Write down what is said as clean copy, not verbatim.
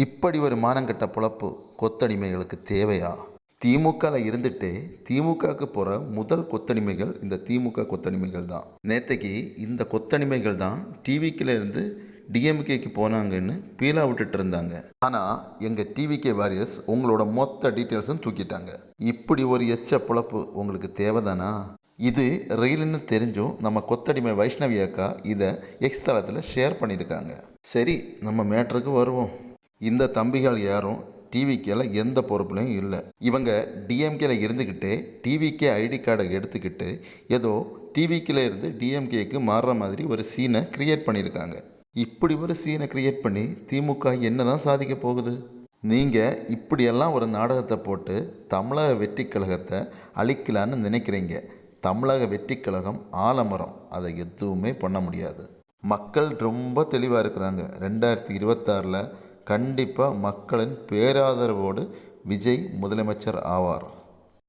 இப்படி ஒரு மானங்கெட்ட பொழப்பு கொத்தடிமைகளுக்கு தேவையா? திமுகவில் இருந்துட்டு திமுகவுக்கு போகிற முதல் கொத்தடிமைகள் இந்த திமுக கொத்தடிமைகள் தான். நேற்றுக்கு இந்த கொத்தடிமைகள் தான் டிவிக்கில் இருந்து டிஎம்கேக்கு போனாங்கன்னு பீலா விட்டுட்டு இருந்தாங்க. ஆனால் எங்கள் டிவிகே வாரியர்ஸ் உங்களோட மொத்த டீட்டெயில்ஸும் தூக்கிட்டாங்க. இப்படி ஒரு எச்ச பொழப்பு உங்களுக்கு தேவைதானா? இது ரயில்னு தெரிஞ்சும் நம்ம கொத்தடிமை வைஷ்ணவி அக்கா இதை எக்ஸ் தளத்தில் ஷேர் பண்ணியிருக்காங்க. சரி, நம்ம மேட்ருக்கு வருவோம். இந்த தம்பிகள் யாரும் டிவிக்கேல எந்த பொறுப்புலையும் இல்லை. இவங்க டிஎம்கேல இருந்துக்கிட்டே டிவிகே ஐடி கார்டை எடுத்துக்கிட்டு ஏதோ டிவிக்கேல இருந்து டிஎம்கேக்கு மாறுற மாதிரி ஒரு சீனை கிரியேட் பண்ணியிருக்காங்க. இப்படி ஒரு சீனை கிரியேட் பண்ணி திமுக என்ன தான் சாதிக்க போகுது? நீங்கள் இப்படியெல்லாம் ஒரு நாடகத்தை போட்டு தமிழக வெற்றி கழகத்தை அழிக்கலான்னு நினைக்கிறீங்க. தமிழக வெற்றி கழகம் ஆலமரம், அதை எதுவுமே பண்ண முடியாது. மக்கள் ரொம்ப தெளிவாக இருக்கிறாங்க. 2026 கண்டிப்பாக மக்களின் பேராதரவோடு விஜய் முதலமைச்சர் ஆவார்.